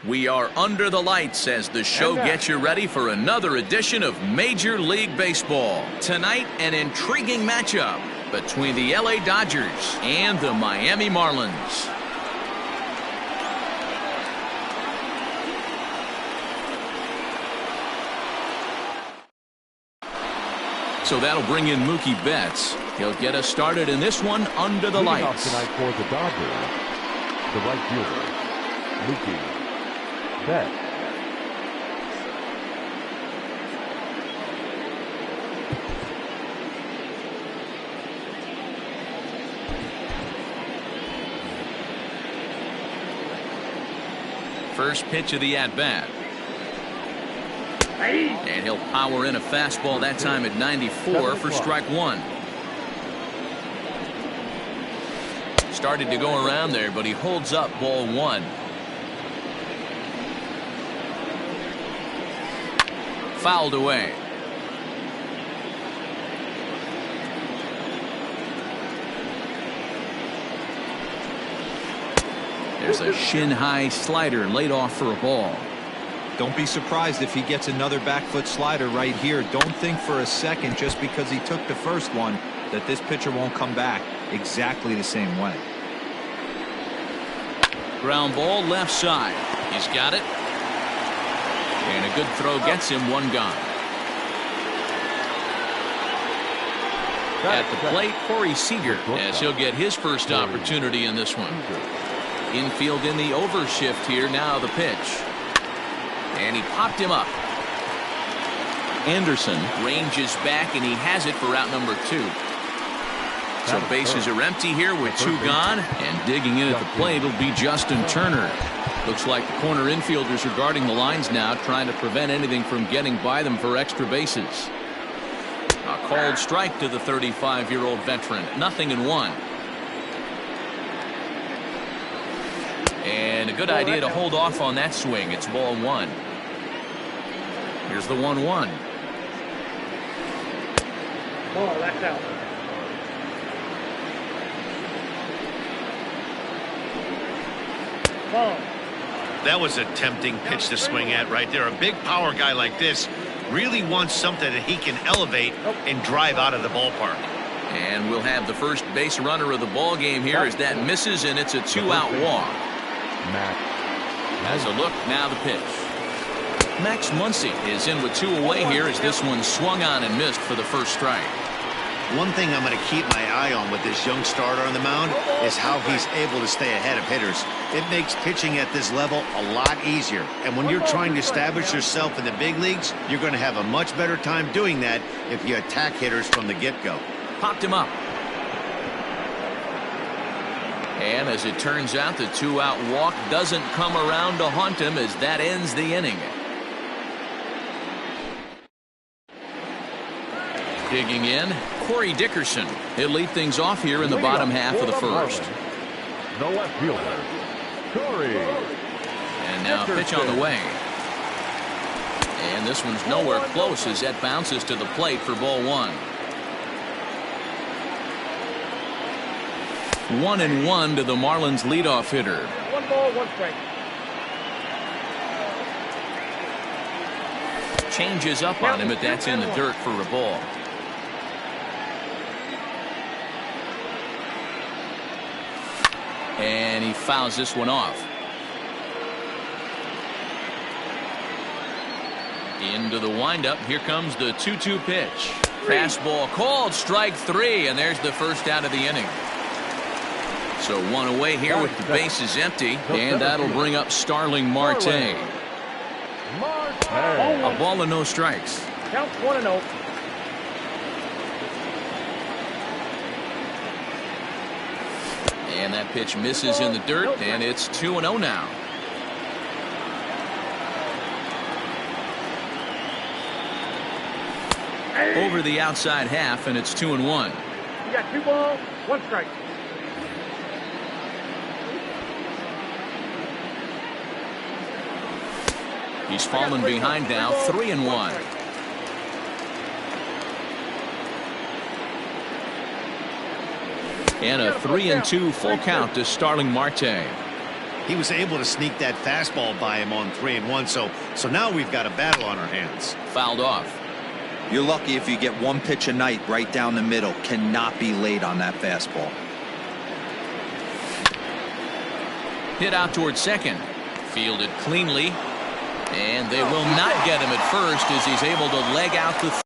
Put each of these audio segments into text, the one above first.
We are under the lights as the show gets you ready for another edition of Major League Baseball. Tonight, an intriguing matchup between the LA Dodgers and the Miami Marlins. So that'll bring in Mookie Betts. He'll get us started in this one under the lights. Off tonight for the Dodgers, the right fielder, Mookie Betts. First pitch of the at-bat. And he'll power in a fastball that time at 94 for strike one. Started to go around there, but he holds up ball one. Fouled away. There's a shin-high slider laid off for a ball. Don't be surprised if he gets another back foot slider right here. Don't think for a second, just because he took the first one, that this pitcher won't come back exactly the same way. Ground ball left side. He's got it. And a good throw gets him one gone. At the plate, Corey Seager, as he'll get his first opportunity in this one. Infield in the overshift here. Now the pitch. And he popped him up. Anderson ranges back, and he has it for out number two. So bases are empty here with two gone, and digging in at the plate will be Justin Turner. Looks like the corner infielders are guarding the lines now, trying to prevent anything from getting by them for extra bases. A called strike to the 35-year-old veteran. 0-1. And a good idea to hold off on that swing. It's ball one. Here's the 1-1. Ball, that's out. Ball. That was a tempting pitch to swing at right there. A big power guy like this really wants something that he can elevate and drive out of the ballpark. And we'll have the first base runner of the ball game here as that misses, and it's a two-out walk. Has a look, now the pitch. Max Muncy is in with two away here as this one swung on and missed for the first strike. One thing I'm going to keep my eye on with this young starter on the mound is how he's able to stay ahead of hitters. It makes pitching at this level a lot easier. And when you're trying to establish yourself in the big leagues, you're going to have a much better time doing that if you attack hitters from the get-go. Popped him up. And as it turns out, the two-out walk doesn't come around to haunt him as that ends the inning. Digging in, Corey Dickerson. He'll lead things off here in the bottom half of the first. The left fielder, Corey. And now a pitch on the way. And this one's nowhere close as that bounces to the plate for ball one. 1-1 to the Marlins leadoff hitter. 1 ball, 1 strike. Changes up on him, but that's in the dirt for a ball. And he fouls this one off. Into the windup. Here comes the 2-2 pitch. Fastball called, strike three, and there's the first out of the inning. So one away here with the bases empty, and that'll bring up Starling Marte. A ball and no strikes. Count 1-0. And that pitch misses in the dirt, and it's 2-0 now. Over the outside half, and it's 2-1. You got 2 balls, 1 strike. He's fallen behind now, 3-1. And a 3-2 full count to Starling Marte. He was able to sneak that fastball by him on 3-1, so now we've got a battle on our hands. Fouled off. You're lucky if you get one pitch a night right down the middle. Cannot be late on that fastball. Hit out towards second. Fielded cleanly. And they will not get him at first as he's able to leg out the throw.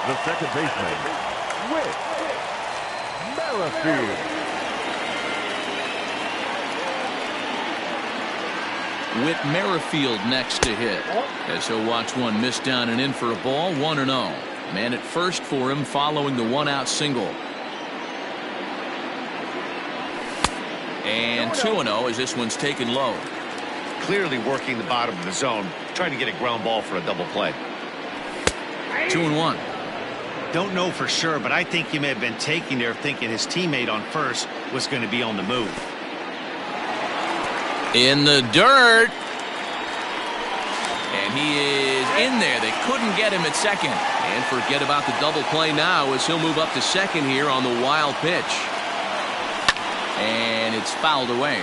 The second baseman, Whit Merrifield. Whit Merrifield next to hit, as he'll watch one miss down and in for a ball. 1-0. Man at first for him following the one-out single. And 2-0 as this one's taken low. Clearly working the bottom of the zone, trying to get a ground ball for a double play. 2-1. Don't know for sure, but I think he may have been taking there thinking his teammate on first was going to be on the move. In the dirt. And he is in there. They couldn't get him at second. And forget about the double play now as he'll move up to second here on the wild pitch. And it's fouled away.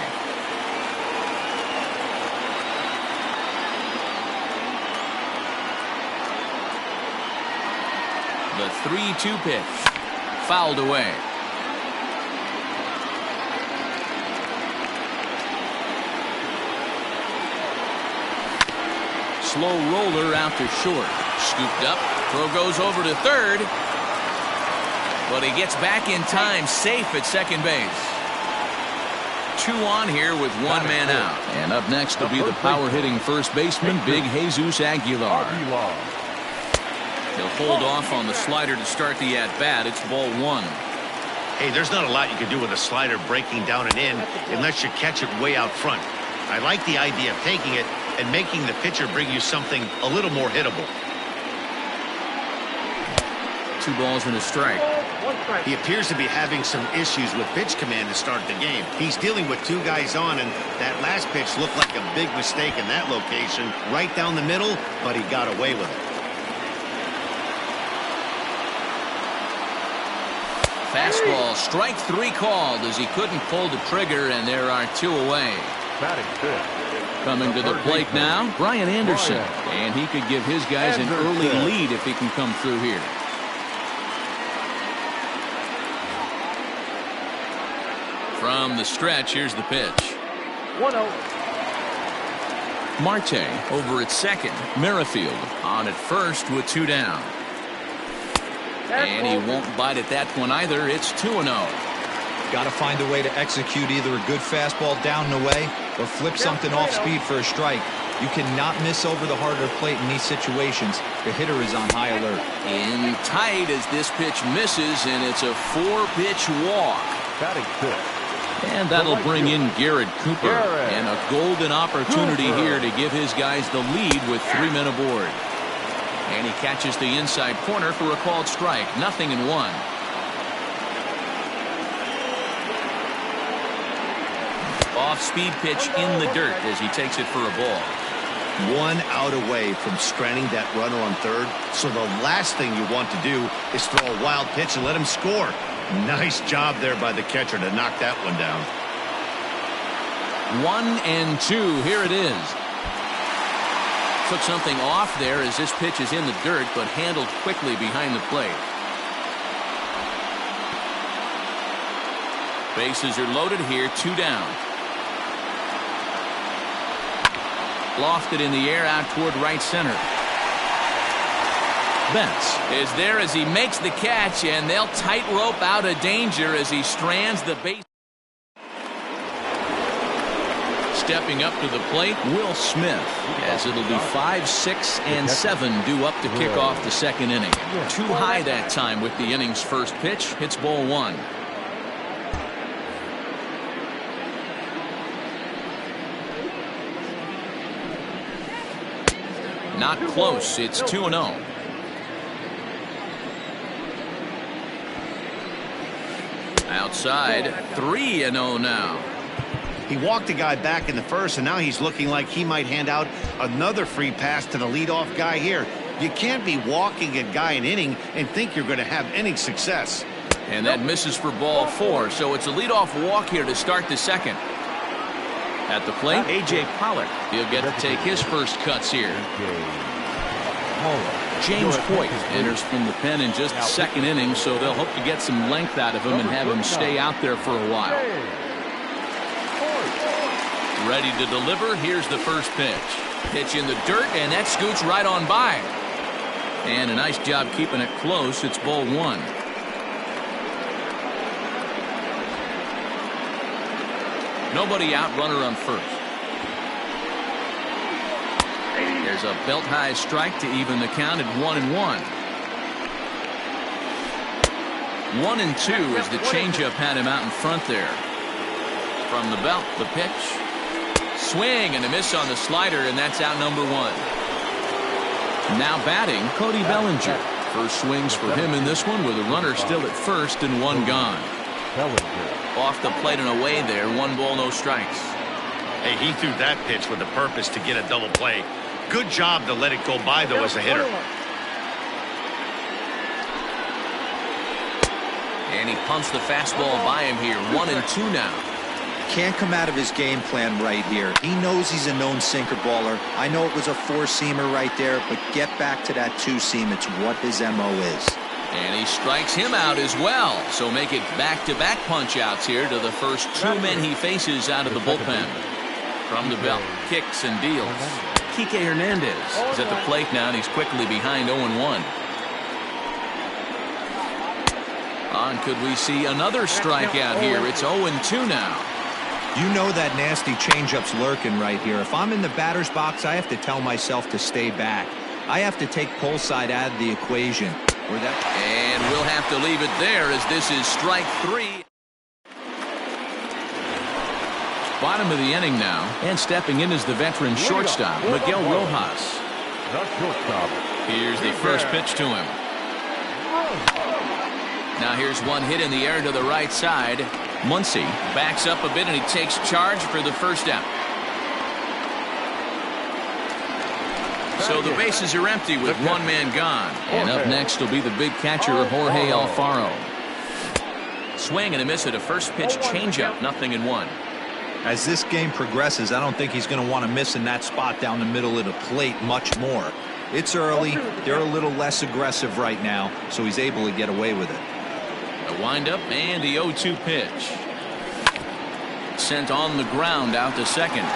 The 3-2 pitch. Fouled away. Slow roller out to short. Scooped up. Throw goes over to third. But he gets back in time, safe at second base. 2 on here with one man out. And up next will be the power-hitting first baseman, Big Jesus Aguilar. He'll hold off on the slider to start the at-bat. It's ball 1. Hey, there's not a lot you can do with a slider breaking down and in unless you catch it way out front. I like the idea of taking it and making the pitcher bring you something a little more hittable. 2 balls and a strike. He appears to be having some issues with pitch command to start the game. He's dealing with 2 guys on, and that last pitch looked like a big mistake in that location, right down the middle, but he got away with it. Fastball, strike 3 called as he couldn't pull the trigger, and there are 2 away. Batting fifth. Coming to the plate now, Brian Anderson. And he could give his guys an early lead if he can come through here. From the stretch, here's the pitch. 1-0. Marte over at second. Merrifield on at first with 2 down. And he won't bite at that one either. It's 2-0. Got to find a way to execute either a good fastball down and away or flip something off speed for a strike. You cannot miss over the harder plate in these situations. The hitter is on high alert. In tight as this pitch misses, and it's a 4-pitch walk. Batting fifth. And that'll bring in Garrett Cooper. And a golden opportunity here to give his guys the lead with 3 men aboard. And he catches the inside corner for a called strike. 0-1. Off-speed pitch in the dirt as he takes it for a ball. 1 out away from stranding that runner on third, so the last thing you want to do is throw a wild pitch and let him score. Nice job there by the catcher to knock that one down. 1-2. Here it is. Took something off there as this pitch is in the dirt, but handled quickly behind the plate. Bases are loaded here, 2 down. Lofted in the air out toward right center. Betts is there as he makes the catch, and they'll tightrope out of danger as he strands the base. Stepping up to the plate, Will Smith, as it'll be 5, 6, and 7 due up to kick off the second inning. Too high that time with the inning's first pitch. Hits ball 1. Not close. It's 2-0. outside. 3-0 now. He walked a guy back in the first, and now he's looking like he might hand out another free pass to the leadoff guy here. You can't be walking a guy an inning and think you're going to have any success. And that misses for ball 4, so it's a leadoff walk here to start the second. At the plate, A.J. Pollock. He'll get to take his first cuts here. James Hoyt enters from the pen in just the second inning, so they'll hope to get some length out of him and have him stay out there for a while. Ready to deliver. Here's the first pitch. Pitch in the dirt, and that scoots right on by. And a nice job keeping it close. It's ball 1. Nobody out, runner on first. There's a belt-high strike to even the count at 1-1. 1-2 as the changeup had him out in front there. From the belt, the pitch. Swing and a miss on the slider, and that's out number 1. Now batting, Cody Bellinger. First swings for him in this one with a runner still at first and 1 gone. Off the plate and away there, 1 ball, no strikes. Hey, he threw that pitch with a purpose to get a double play. Good job to let it go by, though, as a hitter. And he pumps the fastball by him here. 1-2 now. Can't come out of his game plan right here. He knows he's a known sinker baller. I know it was a 4-seamer right there, but get back to that 2-seam. It's what his MO is. And he strikes him out as well. So make it back-to-back punch-outs here to the first 2 men he faces out of the bullpen. From the belt, kicks and deals. Kike Hernandez is at the plate now, and he's quickly behind 0-1. On, could we see another strikeout here? It's 0-2 now. You know that nasty changeup's lurking right here. If I'm in the batter's box, I have to tell myself to stay back. I have to take pull side out of the equation. And we'll have to leave it there as this is strike 3. Bottom of the inning now, and stepping in is the veteran shortstop, Miguel Rojas. Here's the first pitch to him. Now here's one hit in the air to the right side. Muncy backs up a bit, and he takes charge for the first out. So the bases are empty with 1 man gone. And up next will be the big catcher, Jorge Alfaro. Swing and a miss at a first pitch changeup, 0-1. As this game progresses, I don't think he's going to want to miss in that spot down the middle of the plate much more. It's early. They're a little less aggressive right now, so he's able to get away with it. A windup and the 0-2 pitch. Sent on the ground out to second.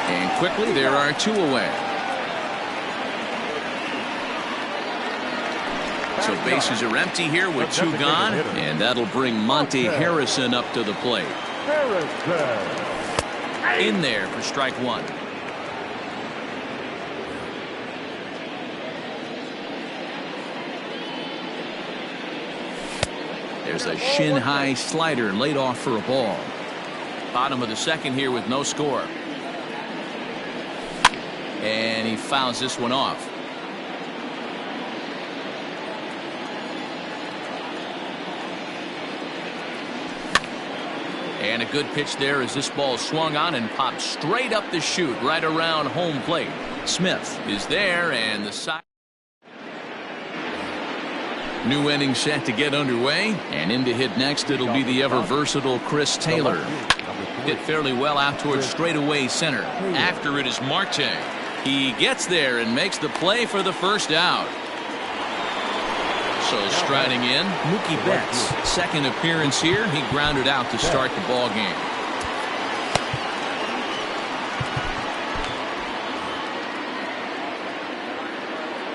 And quickly there are 2 away. So bases are empty here with 2 gone, and that'll bring Monte Harrison up to the plate. In there for strike 1. There's a shin-high slider laid off for a ball. Bottom of the second here with no score. And he fouls this one off. And a good pitch there as this ball swung on and popped straight up the chute right around home plate. Smith is there, and the side. New inning set to get underway, and in to hit next it'll be the ever versatile Chris Taylor. Hit fairly well out towards straightaway center. After it is Marte. He gets there and makes the play for the first out. So striding in, Mookie Betts. Second appearance here. He grounded out to start the ball game.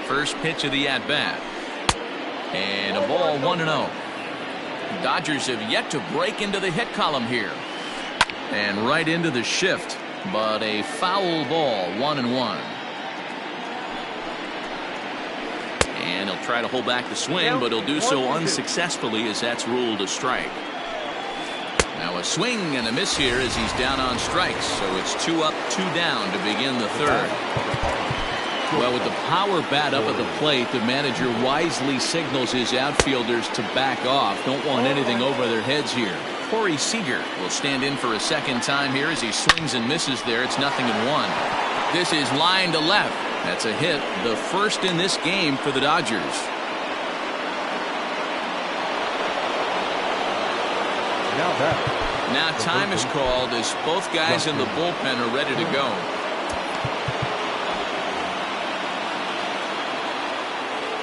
First pitch of the at-bat. And a ball 1-0. Dodgers have yet to break into the hit column here. And right into the shift. But a foul ball, 1-1. And he'll try to hold back the swing, but he'll do so unsuccessfully as that's ruled a strike. Now a swing and a miss here as he's down on strikes. So it's 2 up, 2 down to begin the third. Well, with the power bat up at the plate, the manager wisely signals his outfielders to back off. Don't want anything over their heads here. Corey Seager will stand in for a second time here as he swings and misses there. It's 0-1. This is line to left. That's a hit, the first in this game for the Dodgers. Now time is called as both guys in the bullpen are ready to go.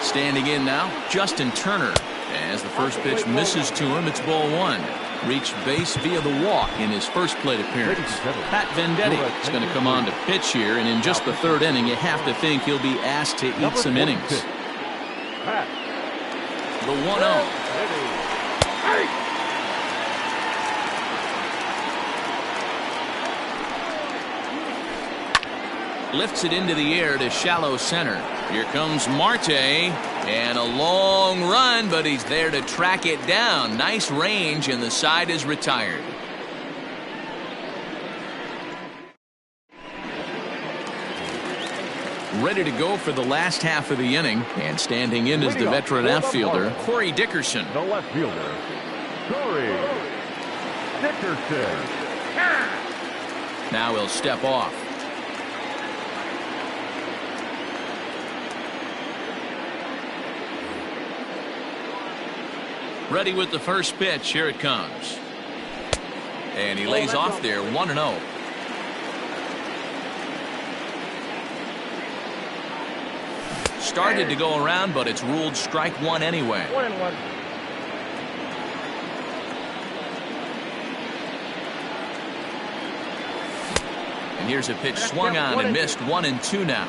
Standing in now, Justin Turner. As the first pitch misses to him, it's ball one. Reached base via the walk in his first plate appearance. Pat Venditti is going to come on to pitch here, and in just the third inning, you have to think he'll be asked to eat some innings. The 1-0. Lifts it into the air to shallow center. Here comes Marte, and a long run, but he's there to track it down. Nice range, and the side is retired. Ready to go for the last half of the inning, and standing in is the veteran outfielder, Corey Dickerson. The left fielder, Corey Dickerson. Now he'll step off. Ready with the first pitch. Here it comes. And he lays off there, 1-0. Started to go around, but it's ruled strike one anyway. 1-1. And here's a pitch swung on and missed, 1-2 now.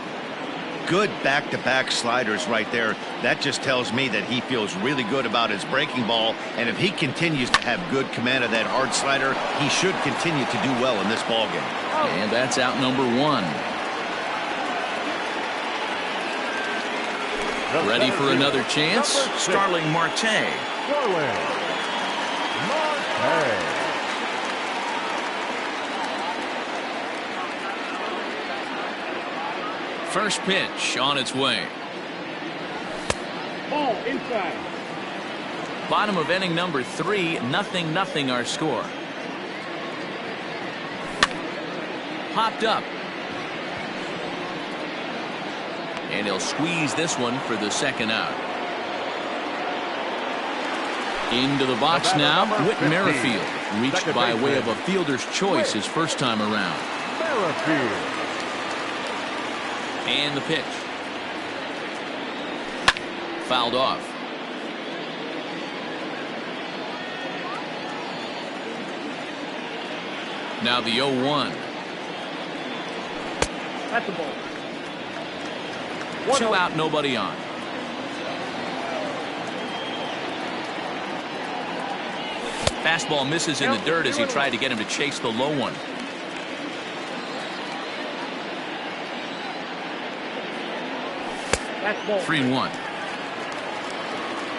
Good back-to-back sliders right there. That just tells me that he feels really good about his breaking ball, and if he continues to have good command of that hard slider, he should continue to do well in this ball game. And that's out number one. Ready for another chance? Starling Marte. First pitch on its way. Ball inside. Bottom of inning number 3, 0-0 our score. Popped up. And he'll squeeze this one for the second out. Into the box now, Whit Merrifield. Reached by way of a fielder's choice his first time around. Merrifield. And the pitch. Fouled off. Now the 0-1. That's a ball. 2 out, nobody on. Fastball misses in the dirt as he tried to get him to chase the low one. That's ball. 3-1.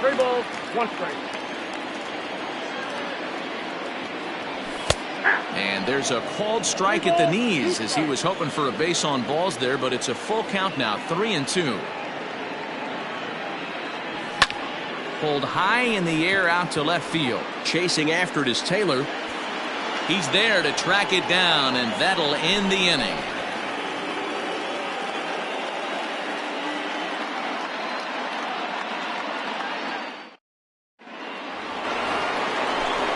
3 balls, 1 strike. And there's a called strike at the knees as he was hoping for a base on balls there, but it's a full count now, 3-2. Pulled high in the air out to left field. Chasing after it is Taylor. He's there to track it down, and that'll end the inning.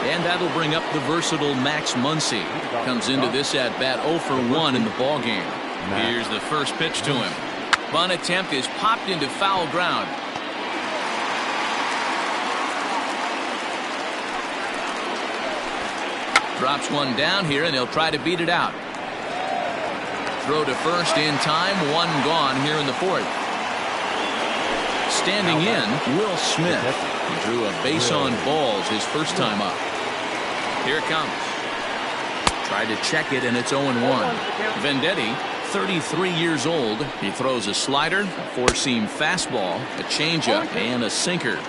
And that'll bring up the versatile Max Muncy. Comes into this at bat 0 for 1 in the ball game. Here's the first pitch to him. Bunt attempt is popped into foul ground. Drops one down here, and he'll try to beat it out. Throw to first in time, 1 gone here in the 4th. Standing in, Will Smith. He drew a base on balls his first time up. Here it comes. Tried to check it, and it's 0-1. Venditti, 33 years old. He throws a slider, a 4-seam fastball, a changeup, and a sinker.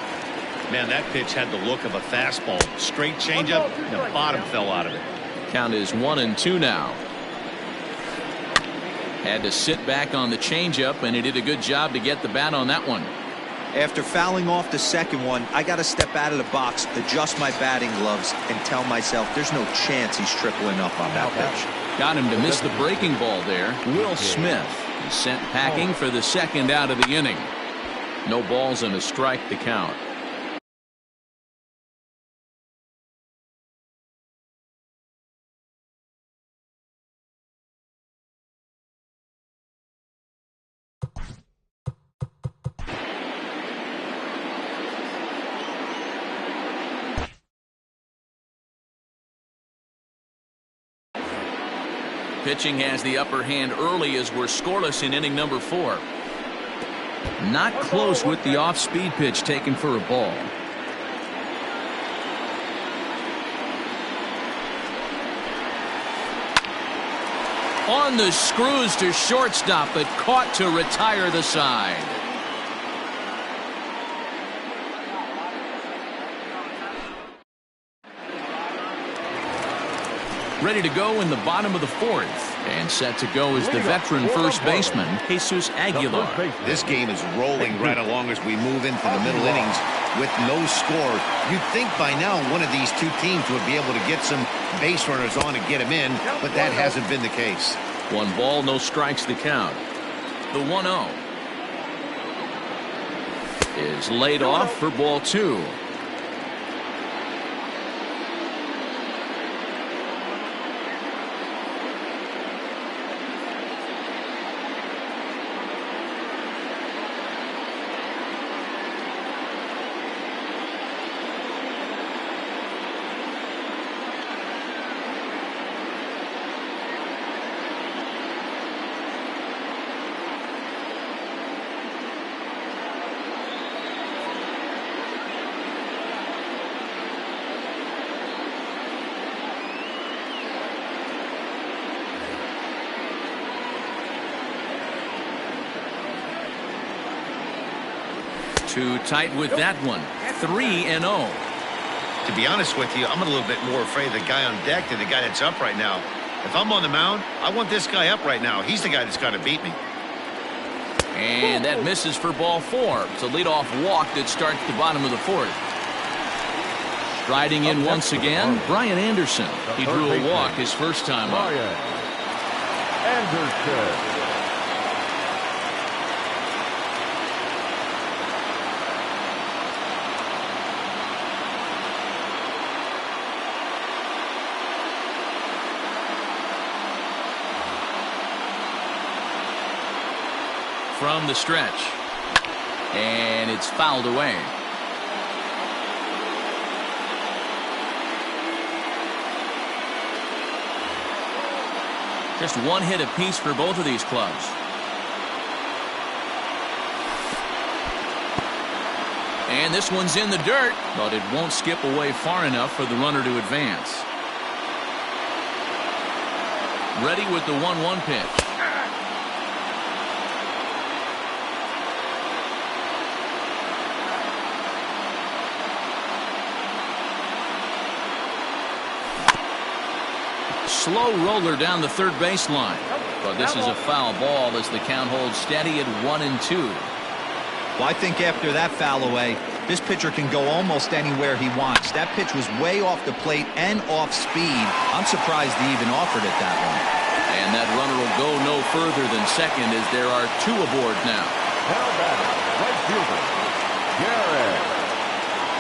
Man, that pitch had the look of a fastball. Straight changeup, the bottom fell out of it. Count is 1-2 now. Had to sit back on the changeup, and he did a good job to get the bat on that one. After fouling off the second one, I got to step out of the box, adjust my batting gloves, and tell myself there's no chance he's tripling up on that pitch. Got him to miss the breaking ball there. Will Smith is sent packing for the second out of the inning. No balls and a strike to count. Pitching has the upper hand early as we're scoreless in inning number 4. Not close with the off-speed pitch taken for a ball. On the screws to shortstop, but caught to retire the side. Ready to go in the bottom of the 4th. And set to go is the veteran first baseman, Jesus Aguilar. This game is rolling right along as we move into the middle innings with no score. You'd think by now one of these two teams would be able to get some base runners on and get them in, but that hasn't been the case. 1 ball, no strikes to count. The 1-0 is laid off for ball 2. Too tight with that one. 3-0. To be honest with you, I'm a little bit more afraid of the guy on deck than the guy that's up right now. If I'm on the mound, I want this guy up right now. He's the guy that's got to beat me. And that misses for ball 4. It's a leadoff walk that starts the bottom of the 4th. Striding in once again, Brian Anderson. He drew a walk his first time up. Anderson. From the stretch, and it's fouled away. Just 1 hit apiece for both of these clubs. And this one's in the dirt, but it won't skip away far enough for the runner to advance. Ready with the 1-1 pitch. Slow roller down the third baseline, but this is a foul ball as the count holds steady at 1-2. Well, I think after that foul away, this pitcher can go almost anywhere he wants. That pitch was way off the plate and off speed. I'm surprised he even offered it that one. And that runner will go no further than second as there are 2 aboard now. Now batting, right fielder, Garrett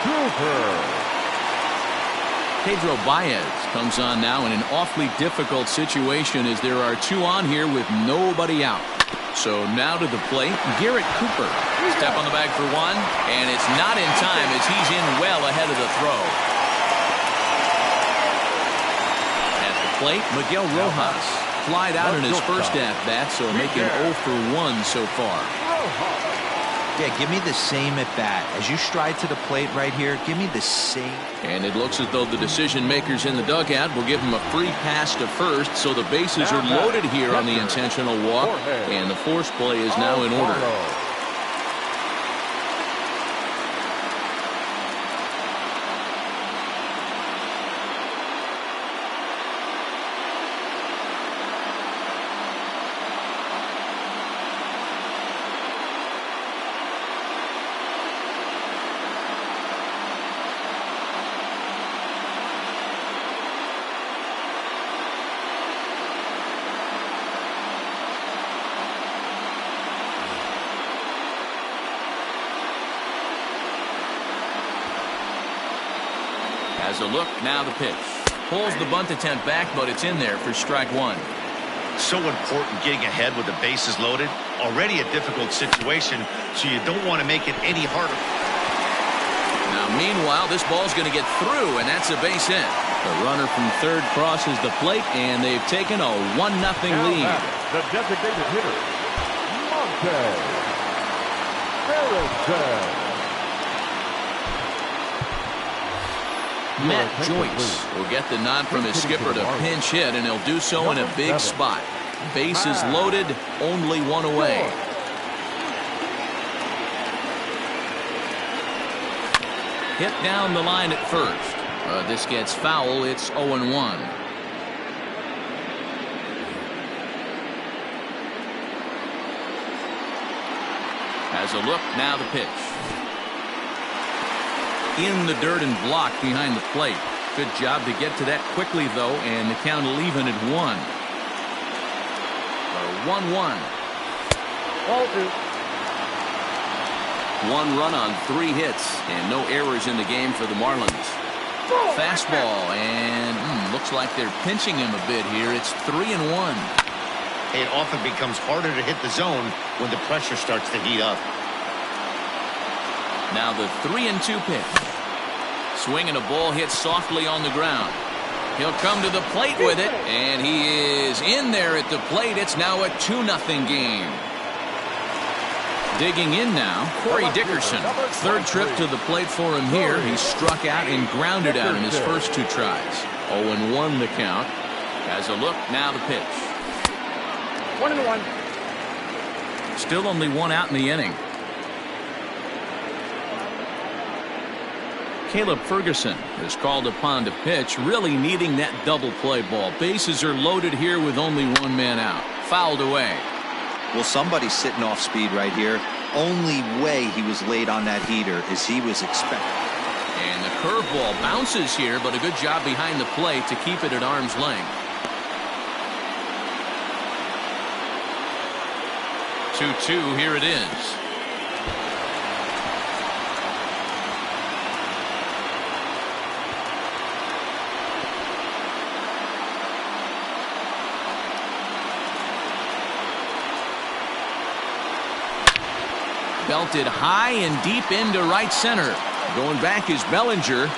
Cooper. Pedro Baez comes on now in an awfully difficult situation as there are 2 on here with nobody out. So now to the plate, Garrett Cooper. Step on the bag for 1, and it's not in time as he's in well ahead of the throw. At the plate, Miguel Rojas flied out in his first at-bat, so making 0 for 1 so far. Yeah, give me the same at bat. As you stride to the plate right here, give me the same. And it looks as though the decision makers in the dugout will give him a free pass to first, so the bases are loaded here on the intentional walk, and the force play is now in order. Has a look, now the pitch. Pulls the bunt attempt back, but it's in there for strike one. So important getting ahead with the bases loaded. Already a difficult situation, so you don't want to make it any harder. Now, meanwhile, this ball's going to get through, and that's a base hit. The runner from third crosses the plate, and they've taken a 1-0 lead. The designated hitter, Monte Harrison. Matt Joyce will get the nod from his skipper to pinch hit, and he'll do so in a big spot. Bases loaded, only one away. Hit down the line at first. This gets foul. It's 0-1. Has a look, now the pitch. In the dirt and blocked behind the plate. Good job to get to that quickly, though, and the count will even at 1. 1-1. Ball 2. 1 run on 3 hits, and no errors in the game for the Marlins. Fastball, and looks like they're pinching him a bit here. It's 3-1. It often becomes harder to hit the zone when the pressure starts to heat up. Now the 3-2 pitch. Swinging a ball hit softly on the ground. He'll come to the plate with it, and he is in there at the plate. It's now a 2-0 game. Digging in now, Corey Dickerson. Third trip to the plate for him here. He struck out and grounded out in his first 2 tries. 0-1 the count. Has a look, now the pitch. 1-1. Still only 1 out in the inning. Caleb Ferguson is called upon to pitch, really needing that double play ball. Bases are loaded here with only 1 man out. Fouled away. Well, somebody's sitting off speed right here. Only way he was late on that heater is he was expecting. And the curveball bounces here, but a good job behind the plate to keep it at arm's length. 2-2, here it is. Belted high and deep into right center. Going back is Bellinger.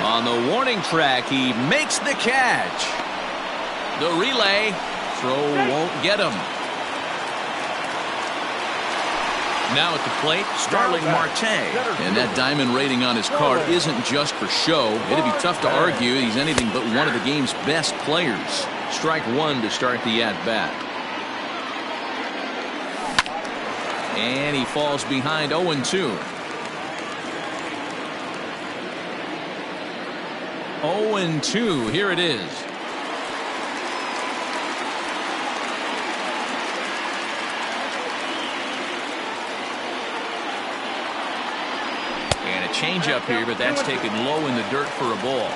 On the warning track, he makes the catch. The relay. Throw won't get him. Now at the plate, Starling Marte. And that diamond rating on his card isn't just for show. It'd be tough to argue he's anything but one of the game's best players. Strike 1 to start the at-bat. And he falls behind 0-2. 0-2. Here it is. And a changeup here, but that's taken low in the dirt for a ball.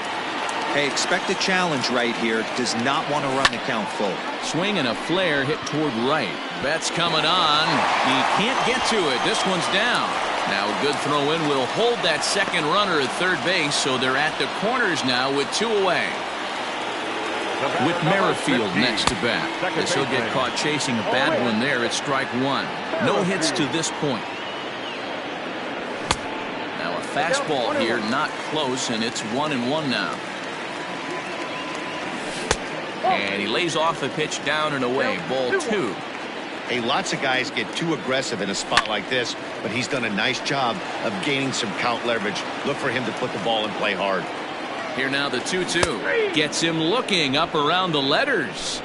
Hey, expect a challenge right here. Does not want to run the count full. Swing and a flare hit toward right. Betts coming on. He can't get to it. This one's down. Now a good throw in will hold that second runner at third base, so they're at the corners now with 2 away. With Merrifield next to bat. As he'll get caught chasing a bad one there at strike 1. No hits to this point. Now a fastball here, not close, and it's 1-1 now. And he lays off the pitch down and away. Ball 2. Hey, lots of guys get too aggressive in a spot like this, but he's done a nice job of gaining some count leverage. Look for him to put the ball in play hard. Here now the 2-2. Gets him looking up around the letters.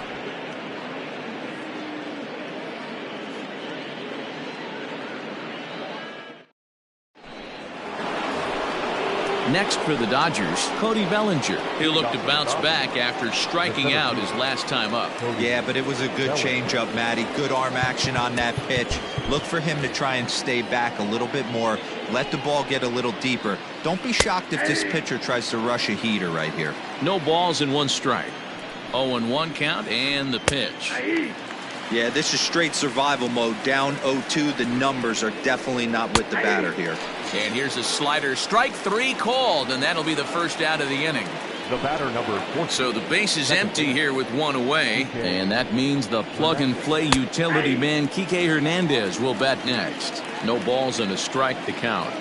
Next for the Dodgers, Cody Bellinger. He'll look to bounce back after striking out his last time up. Yeah, but it was a good changeup, Matty. Good arm action on that pitch. Look for him to try and stay back a little bit more. Let the ball get a little deeper. Don't be shocked if this pitcher tries to rush a heater right here. No balls and 1 strike. 0-1 count and the pitch. Yeah, this is straight survival mode. Down 0-2. The numbers are definitely not with the batter here. And here's a slider. Strike 3 called, and that'll be the first out of the inning. The batter number 4. So the base is empty here with 1 away, and that means the plug-and-play utility man Kike Hernandez will bat next. No balls and a strike to count.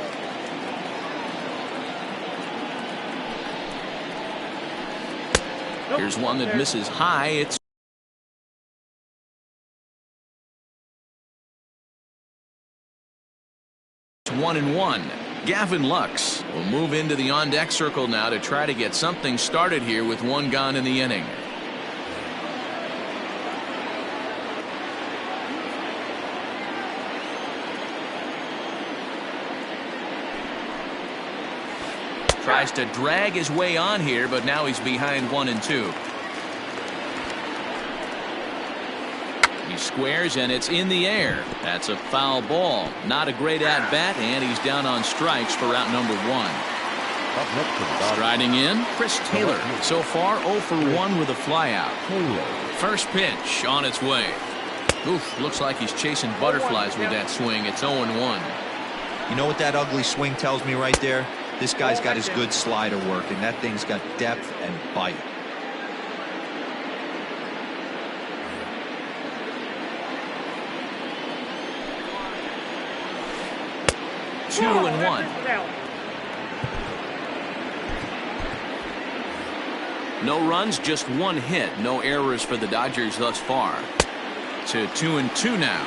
Here's one that misses high. It's 1-1. Gavin Lux will move into the on-deck circle now to try to get something started here with 1 gone in the inning. Tries to drag his way on here, but now he's behind 1-2. He squares, and it's in the air. That's a foul ball. Not a great at-bat, and he's down on strikes for out number 1. Striding in, Chris Taylor. So far, 0 for 1 with a flyout. First pitch on its way. Oof, looks like he's chasing butterflies with that swing. It's 0-1. You know what that ugly swing tells me right there? This guy's got his good slider working. That thing's got depth and bite. Two and 1. No runs, just 1 hit. No errors for the Dodgers thus far. To 2-2 now.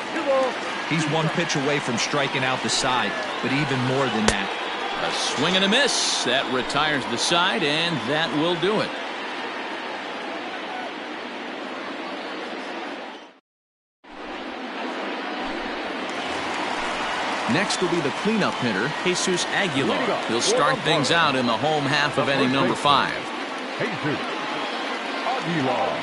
He's 1 pitch away from striking out the side, but even more than that. A swing and a miss. That retires the side, and that will do it. Next will be the cleanup hitter, Jesus Aguilar. He'll start things out in the home half of inning number 5. Jesus Aguilar.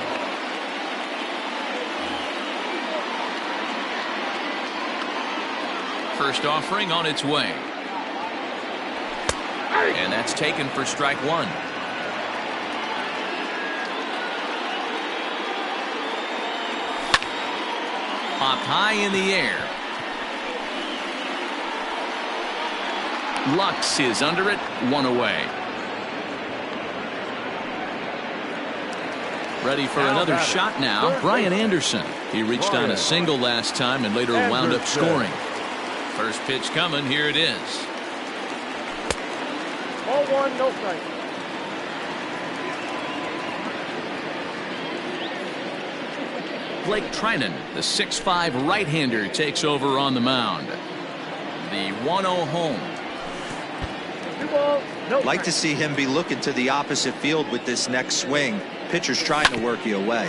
First offering on its way. And that's taken for strike 1. Popped high in the air. Lux is under it, 1 away. Ready for another shot now, Brian Anderson. He reached on a single last time and later wound up scoring. First pitch coming, here it is. 0-1, no strike. Blake Trinan, the 6'5" right-hander, takes over on the mound. The 1-0 home. Like to see him be looking to the opposite field with this next swing. Pitcher's trying to work you away.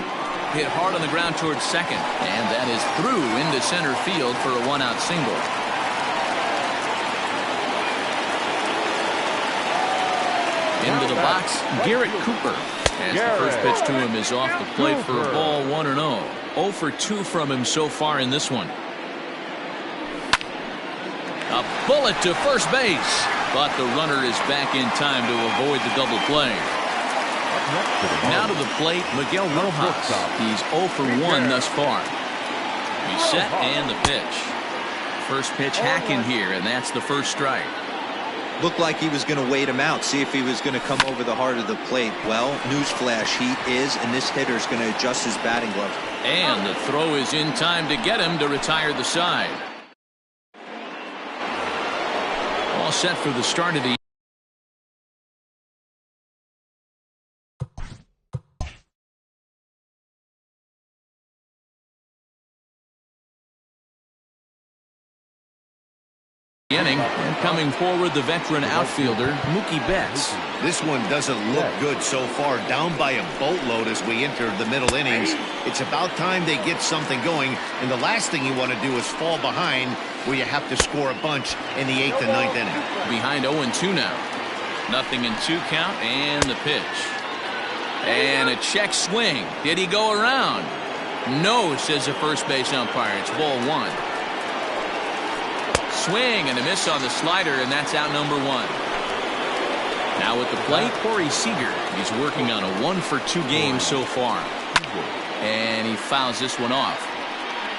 Hit hard on the ground towards second, and that is through into center field for a 1-out single. Into the box, Garrett Cooper. As the first pitch to him is off the plate for a ball, 1-0. 0 for 2 from him so far in this one. A bullet to first base, but the runner is back in time to avoid the double play. Now to the plate, Miguel Rojas. He's 0 for 1 thus far. He's set and the pitch. First pitch hacking here, and that's the first strike. Looked like he was going to wait him out, see if he was going to come over the heart of the plate. Well, newsflash, he is, and this hitter is going to adjust his batting glove. And the throw is in time to get him to retire the side. All set for the start of the inning. And coming forward, the veteran outfielder, Mookie Betts. This one doesn't look good so far. Down by a boatload as we enter the middle innings. It's about time they get something going. And the last thing you want to do is fall behind where you have to score a bunch in the 8th and 9th inning. Behind 0-2 now. 0-2 count and the pitch. And a check swing. Did he go around? No, says the first base umpire. It's ball 1. Swing and a miss on the slider, and that's out number 1. Now at the plate, Corey Seager. He's working on a 1 for 2 game so far. And he fouls this one off.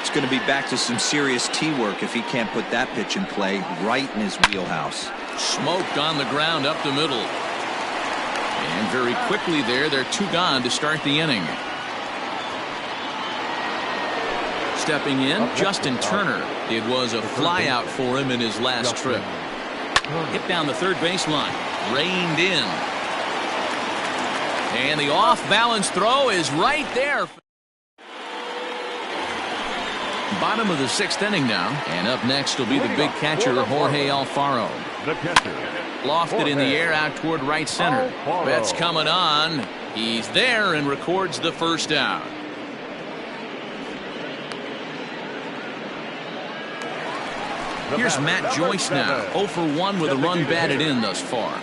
It's going to be back to some serious tee work if he can't put that pitch in play right in his wheelhouse. Smoked on the ground up the middle. And very quickly they're 2 gone to start the inning. Stepping in, Justin Turner. It was a fly out for him in his last trip. Hit down the third baseline. Reined in. And the off-balance throw is right there. Bottom of the 6th inning now. And up next will be the big catcher, Jorge Alfaro. The catcher. Lofted in the air out toward right center. Betts coming on. He's there and records the first out. Here's Matt Joyce now. 0 for 1 with a run batted in thus far.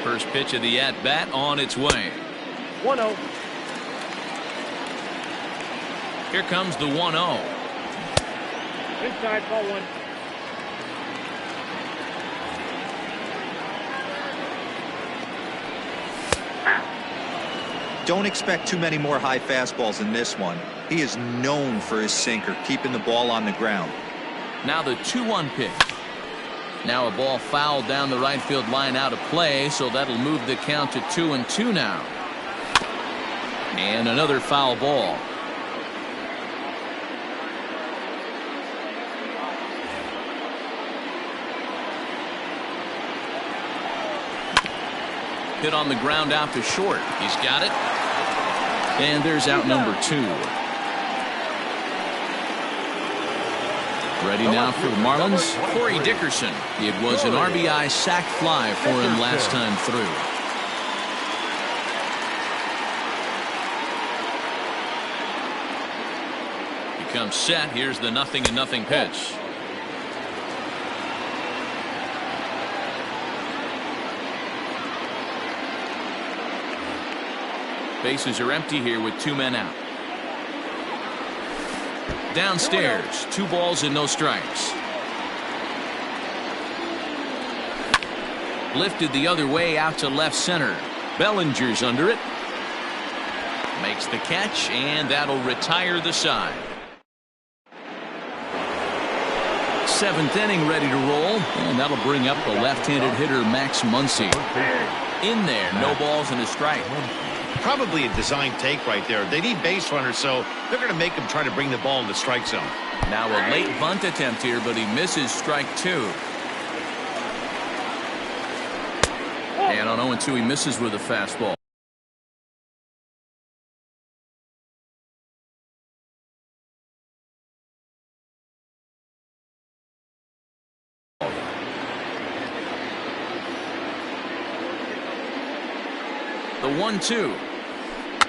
First pitch of the at-bat on its way. 1-0. Here comes the 1-0. Inside, ball 1. Don't expect too many more high fastballs in this one. He is known for his sinker, keeping the ball on the ground. Now the 2-1 pitch. Now a ball fouled down the right field line out of play, so that'll move the count to 2-2 now. And another foul ball. Hit on the ground out to short. He's got it. And there's out number 2. Ready now for the Marlins, Corey Dickerson. It was an RBI sac fly for him last time through. He comes set. Here's the 0-0 pitch. Bases are empty here with 2 men out. Downstairs, 2 balls and no strikes. Lifted the other way out to left center. Bellinger's under it. Makes the catch, and that'll retire the side. 7th inning ready to roll, and that'll bring up the left-handed hitter Max Muncy. In there, no balls and a strike. Probably a design take right there. They need base runners, so they're going to make him try to bring the ball in the strike zone. Now a late bunt attempt here, but he misses strike 2. And on 0-2, he misses with a fastball. The 1-2.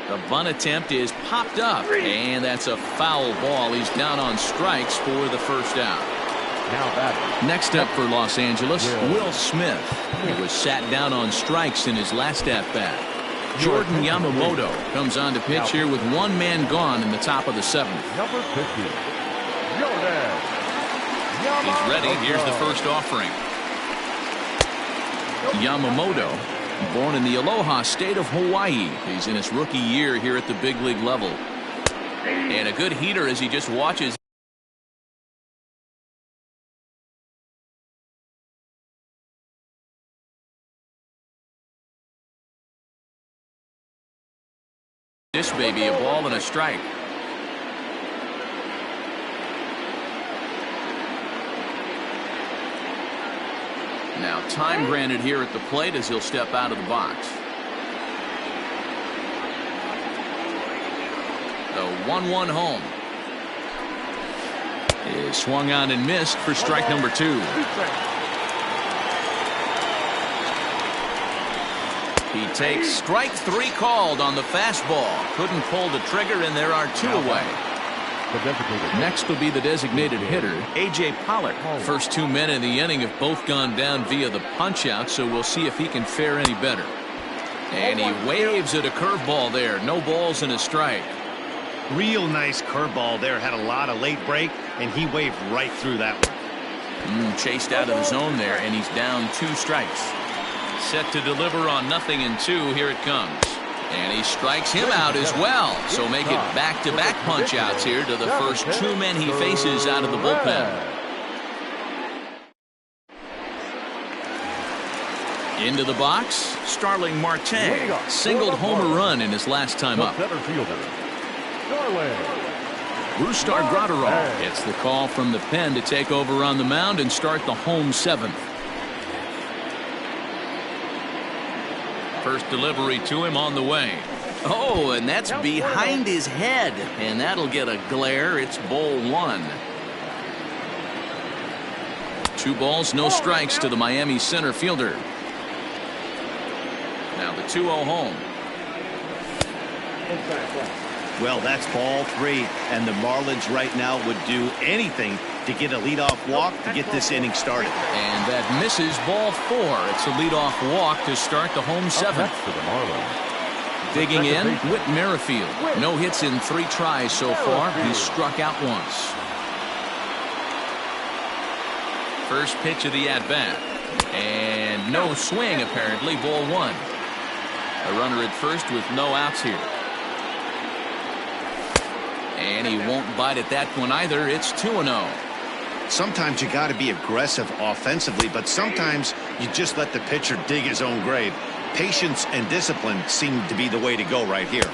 The bunt attempt is popped up, and that's a foul ball. He's down on strikes for the first out. Next up for Los Angeles, Will Smith. He was sat down on strikes in his last at-bat. Jordan Yamamoto comes on to pitch here with 1 man gone in the top of the 7th. Number 50. He's ready. Here's the first offering. Yamamoto, born in the Aloha state of Hawaii. He's in his rookie year here at the big league level. And a good heater as he just watches. This baby, a ball and a strike. Now time granted here at the plate as he'll step out of the box. The 1-1 home is swung on and missed for strike number 2. He takes strike 3 called on the fastball. Couldn't pull the trigger, and there are 2 away. Next will be the designated hitter, A.J. Pollock. First 2 men in the inning have both gone down via the punch-out, so we'll see if he can fare any better. And he waves at a curveball there. No balls and a strike. Real nice curveball there. Had a lot of late break, and he waved right through that one. Chased out of the zone there, and he's down 2 strikes. Set to deliver on 0-2. Here it comes. And he strikes him out as well. So make it back-to-back punch-outs here to the first 2 men he faces out of the bullpen. Into the box, Starling Marte singled home run in his last time up. Brusdar Graterol gets the call from the pen to take over on the mound and start the home 7th. First delivery to him on the way. Oh, and that's behind his head, and that'll get a glare. It's ball 1. 2 balls, no strikes to the Miami center fielder. Now the 2-0 home. Well, that's ball 3, and the Marlins right now would do anything to get a leadoff walk to get this inning started. And that misses ball 4. It's a leadoff walk to start the home 7th. For the Marlins. Digging in, Whit Merrifield. No hits in 3 tries so far. He's struck out once. First pitch of the at-bat. And no swing, apparently. Ball 1. A runner at first with no outs here. And he won't bite at that one either. It's 2-0. Sometimes you got to be aggressive offensively, but sometimes you just let the pitcher dig his own grave. Patience and discipline seem to be the way to go right here.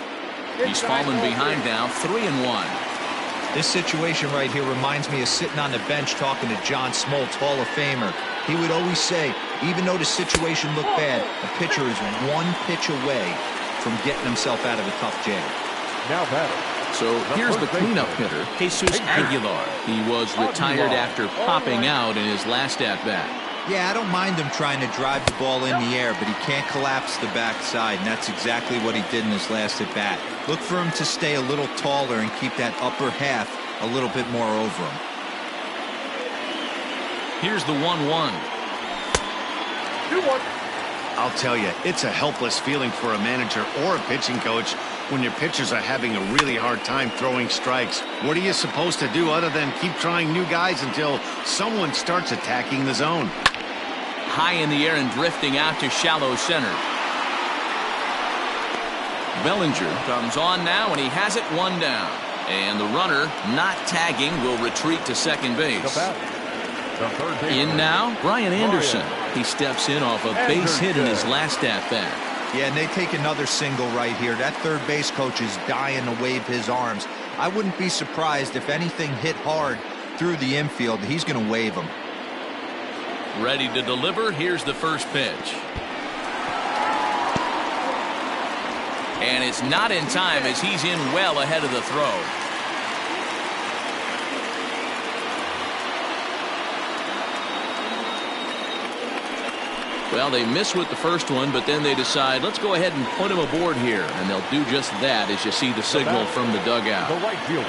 He's fallen behind now, 3-1. This situation right here reminds me of sitting on the bench talking to John Smoltz, Hall of Famer. He would always say, even though the situation looked bad, a pitcher is 1 pitch away from getting himself out of a tough jam. Now batter. So here's the cleanup hitter, Jesus Aguilar. He was retired after popping out in his last at-bat. Yeah, I don't mind him trying to drive the ball in the air, but he can't collapse the backside, and that's exactly what he did in his last at-bat. Look for him to stay a little taller and keep that upper half a little bit more over him. Here's the 1-1. 2-1. I'll tell you, it's a helpless feeling for a manager or a pitching coach when your pitchers are having a really hard time throwing strikes. What are you supposed to do other than keep trying new guys until someone starts attacking the zone? High in the air and drifting out to shallow center. Bellinger comes on now, and he has it 1 down. And the runner, not tagging, will retreat to second base. In now, Brian Anderson. He steps in off a base hit in his last at-bat. Yeah, and they take another single right here. That third base coach is dying to wave his arms. I wouldn't be surprised if anything hit hard through the infield. He's going to wave them. Ready to deliver. Here's the first pitch. And it's not in time as he's in well ahead of the throw. Well, they miss with the first one, but then they decide, let's go ahead and put him aboard here. And they'll do just that as you see the signal from the dugout. The right fielder.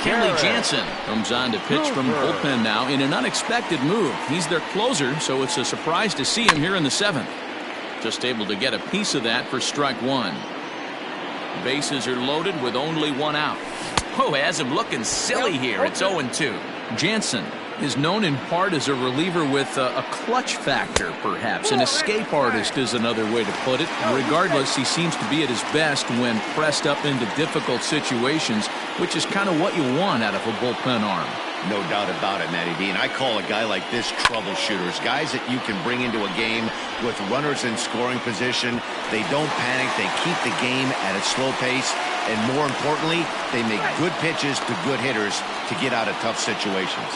Kenley Jansen comes on to pitch from the bullpen now in an unexpected move. He's their closer, so it's a surprise to see him here in the 7th. Just able to get a piece of that for strike 1. Bases are loaded with only 1 out. Oh, has him looking silly here. It's 0-2. Jansen is known in part as a reliever with a clutch factor, perhaps. An escape artist is another way to put it. Regardless, he seems to be at his best when pressed up into difficult situations, which is kind of what you want out of a bullpen arm. No doubt about it, Matty D. And I call a guy like this troubleshooters. Guys that you can bring into a game with runners in scoring position. They don't panic. They keep the game at a slow pace. And more importantly, they make good pitches to good hitters to get out of tough situations.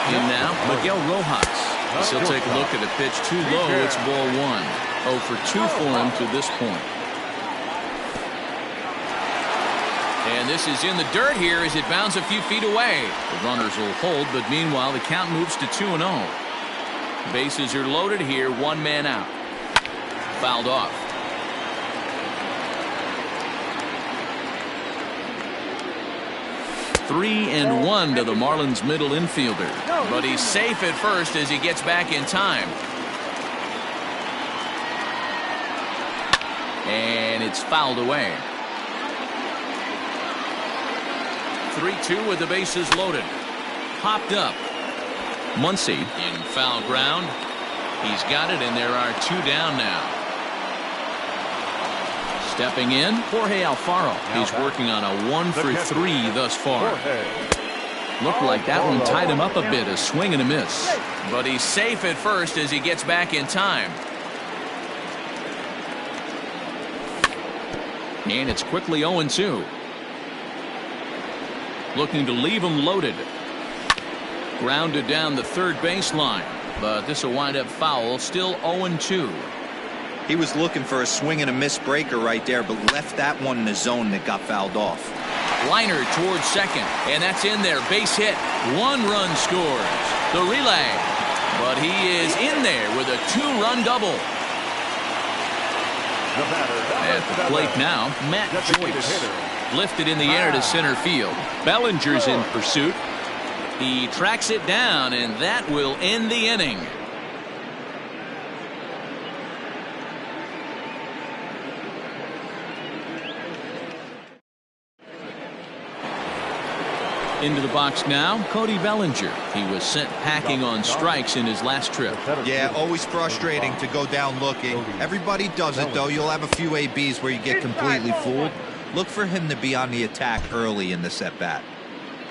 In now, Miguel Rojas. He'll take a look at a pitch too low. It's ball 1. 0 for 2 for him to this point. And this is in the dirt here as it bounds a few feet away. The runners will hold, but meanwhile the count moves to 2-0. Bases are loaded here, 1 man out. Fouled off. Three and 1 to the Marlins middle infielder. But he's safe at first as he gets back in time. And it's fouled away. 3-2 with the bases loaded. Popped up. Muncy in foul ground. He's got it, and there are 2 down now. Stepping in, Jorge Alfaro. He's working on a 1-for-3 thus far. Looked like that one tied him up a bit, a swing and a miss. But he's safe at first as he gets back in time. And it's quickly 0-2. Looking to leave him loaded. Grounded down the third baseline. But this will wind up foul. Still 0-2. He was looking for a swing and a miss breaker right there, but left that one in the zone that got fouled off. Liner towards second, and that's in there. Base hit. 1 run scores. The relay. But he is in there with a 2-run double. At the plate now, Matt Joyce. Lifted in the air to center field. Bellinger's in pursuit. He tracks it down, and that will end the inning. Into the box now, Cody Bellinger. He was sent packing on strikes in his last trip. Yeah, always frustrating to go down looking. Everybody does it, though. You'll have a few ABs where you get completely fooled. Look for him to be on the attack early in this at-bat.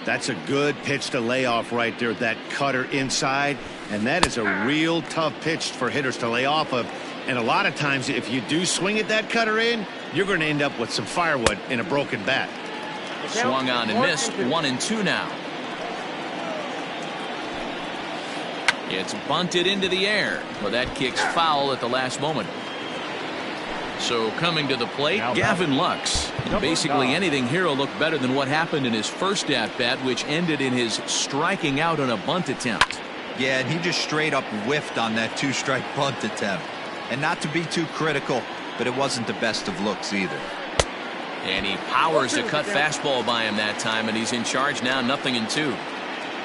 That's a good pitch to lay off right there, that cutter inside. And that is a real tough pitch for hitters to lay off of. And a lot of times, if you do swing at that cutter in, you're going to end up with some firewood in a broken bat. Swung on and missed. 1-2 now. It's bunted into the air. Well, that kicks foul at the last moment. So coming to the plate, Gavin Lux. Basically anything here will look better than what happened in his first at-bat, which ended in his striking out on a bunt attempt. Yeah, and he just straight up whiffed on that 2-strike bunt attempt. And not to be too critical, but it wasn't the best of looks either. And he powers a cut fastball by him that time, and he's in charge now, 0-2.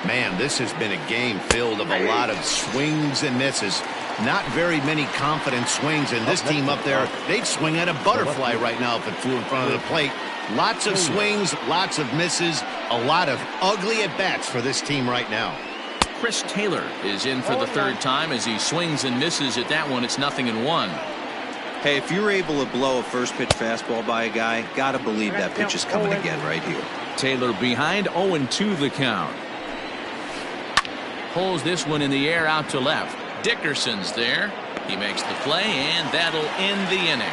Man, this has been a game filled of a lot of swings and misses. Not very many confident swings, and this team up there, they'd swing at a butterfly right now if it flew in front of the plate. Lots of swings, lots of misses, a lot of ugly at-bats for this team right now. Chris Taylor is in for the 3rd time as he swings and misses at that one. It's 0-1. Hey, if you're able to blow a first-pitch fastball by a guy, gotta believe that pitch is coming again right here. Taylor behind, 0-2 the count. Pulls this one in the air out to left. Dickerson's there. He makes the play, and that'll end the inning.